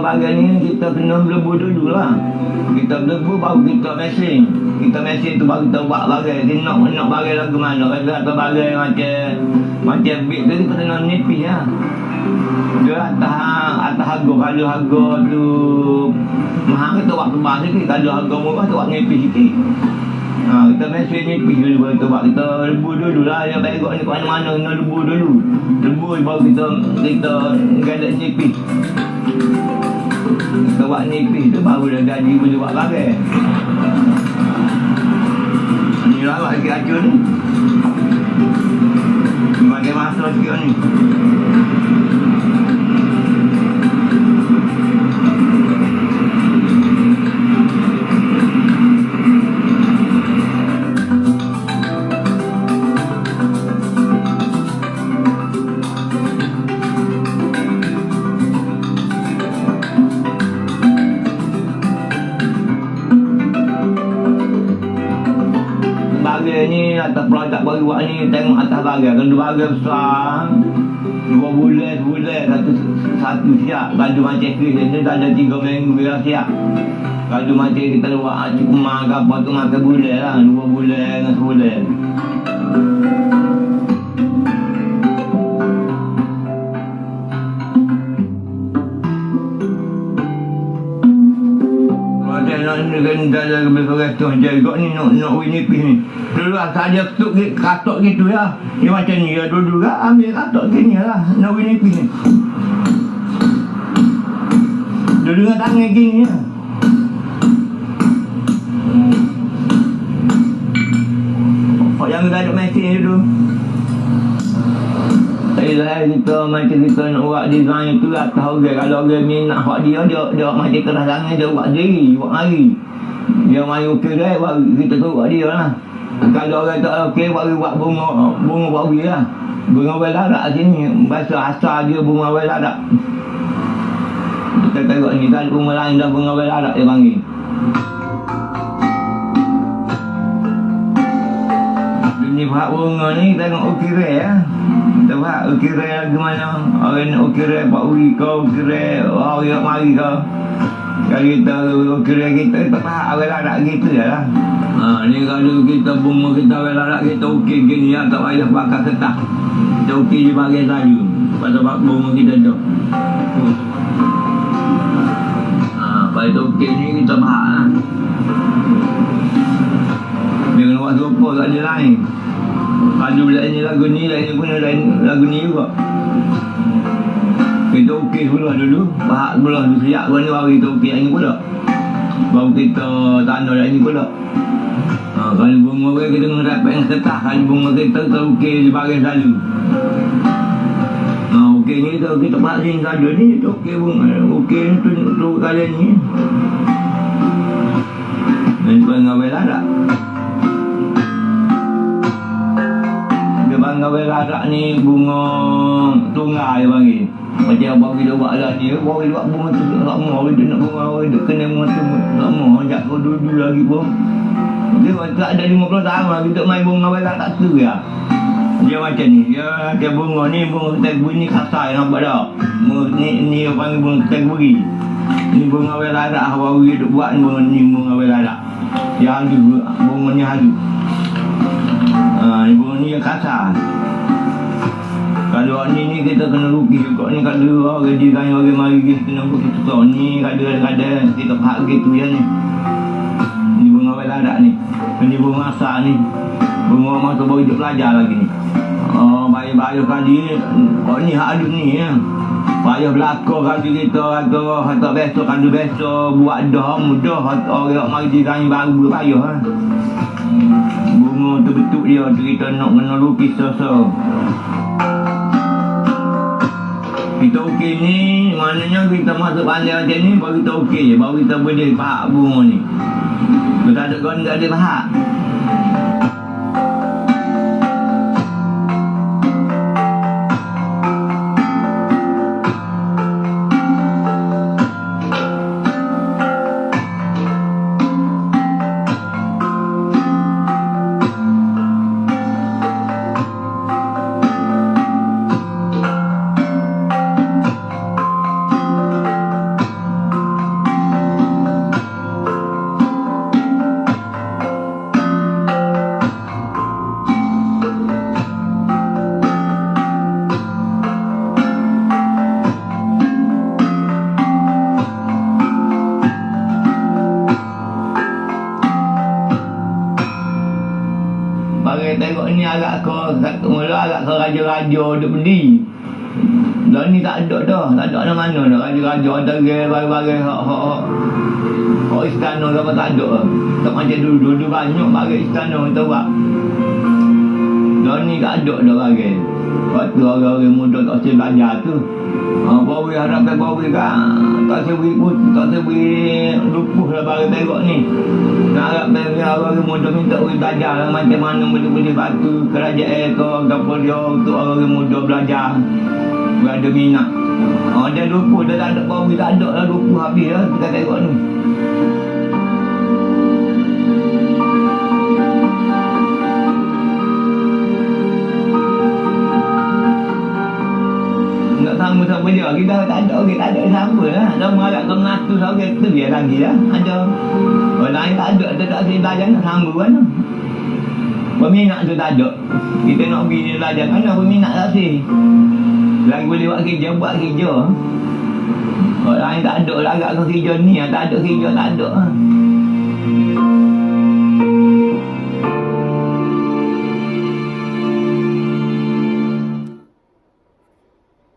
bagai ni kita kena berlebu dulu lah. Kita berlebu baru kita mesin. Kita mesin tu baru kita buat bagai. Kita nak bagai lagu mana. Kata bagai macam beat tu kita kena nipis lah. Dia atas harga. Kalau harga tu mahal kita buat tebal sikit. Kalau harga murah kita buat nipis sikit. Kita mesin nipis dulu baru kita buat. Kita lebu dulu lah. Yang baik ni ke mana-mana kena lebu dulu. Lebu baru kita gadat nipis. Kita buat nipis tu baru dah jadi boleh buat bagai. Ni lah buat sikit acun ni. Bagi masa sikit ni. Ni atas produk baru buat ni tengok atas bagai. Kalau bagai besar 2 bulan satu siap. Kalau macam kes ni tak ada 3 minggu dah siap. Kalau macam kita buat cuma ke apa tu makan bulan lah. 2 bulan dengan sebulan. Nak dah lebih tu jaga ni nak winipis ni. Dulu saja ketuk katok gitu ya. Dia macam ni ya dulu juga ambil katok gini lah nak winipis ni. Dulu dengan tangan gini ya. Kok yang kita ada mesin tu. Kita macam kita nak buat design tu atas orang. Kalau orang ni nak buat dia macam keras tangan dia buat sendiri, buat hari. Dia main okey dah, baru kita turut dia lah. Kalau orang tak okey, baru buat bunga bawi lah. Bunga weladak sini, bahasa asal dia bunga weladak. Kita tengok ni, kalau bunga lain dah bunga weladak dia panggil. Ni bahak bunga ni tengok ukirai ya. Kita bahak ukirai lagi mana. Orang nak ukirai Pak Uri kau, ukirai orang mari kau. Kalau kita ukirai kita bahak orang ladak gitu lah. Ni kalau kita bunga kita orang ladak kita ukir gini ya. Tak payah bakar ketah. Kita ukir di bagian saja. Pada bunga kita tu. Pada ukir ni kita bahak lah. Dia kena buat serupa tak ada lain. Kalau lainnya lagu ni pun lagu ni juga. Kita ukir pula dulu. Bahak pula siap pula ni baru kita ukir yang ni pula. Baru kita tanah yang ni pula. Kalau bunga kita kena dapat yang ketah. Kalau bunga kita ukir di bagian selalu. Ukir ni kita bahak sini saja ni. Kita ukir bunga. Ukir ni tu kalian ni. Ini pengawal ada. Bangga ladak ni bunga tunggal dia panggil. Macam abang kita buat lah ni, abang kita buat bunga tu lama, dia nak bunga, dia kena bunga tu lama, ajak kau dulu lagi pun. Dia tak ada 50 tahun lah, kita main bunga ladak tu ya. Dia macam ni, dia bunga ni, bunga terburi ni kasar, nampak tak? Ni dia panggil bunga terburi. Ni bunga ladak, abang kita buat ni bunga ladak. Dia halus, bunga ni halus. Bunga ni yang kasar. Kalau ni kita kena lukis juga ni. Kalau orang design orang mari kita kena lukis tukar ni. Kadang-kadang kita bahag gitu ya ni. Ni bunga weladak ni. Ni bunga asal ni. Bunga masa baru hidup pelajar lagi ni. Bayar kali ni hak adun ni ya. Payah belakang kali kita kata besok kalau besok buat dah mudah. Orang mari design baru payah ha. Bunga tu betul dia kita nak kena lukis sosok. Kita okey ni maknanya kita masuk pandai macam ni baru kita okey je. Baru kita boleh bahak bunga ni. Kita ada kawan tak ada bahak. bagi tengok ni agak ke mula agak ke raja-raja duk beli. Dah ni tak ada dah. Tak ada mana dah. Raja-raja ada bagai-bagai hak istana ke apa tak ada. Tak macam dulu banyak bagai istana kita buat. Dah ni tak ada dah bagai. Waktu orang-orang muda tak boleh belajar tu. Bawa harap bawa kan. Tak boleh lupuh lah bagai tengok ni. Nak harap orang-orang muda ni tak boleh belajar lah macam mana boleh batu kerajaan ke apa dia untuk orang-orang muda belajar. Berada minat. Dia lupuh, dia tak ada bawa tak ada lah lupuh habis lah kita tengok ni. Sama dia kita tak ada orang tak ada sama lah dah mengarap ke mengatur orang tu dia lagi lah ada orang lain tak ada dia tak boleh belajar nak sama kan peminat tu tak ada kita nak pergi belajar mana peminat tak sih lagi boleh buat kerja orang lain tak ada lah agak ke kerja ni tak ada kerja tak ada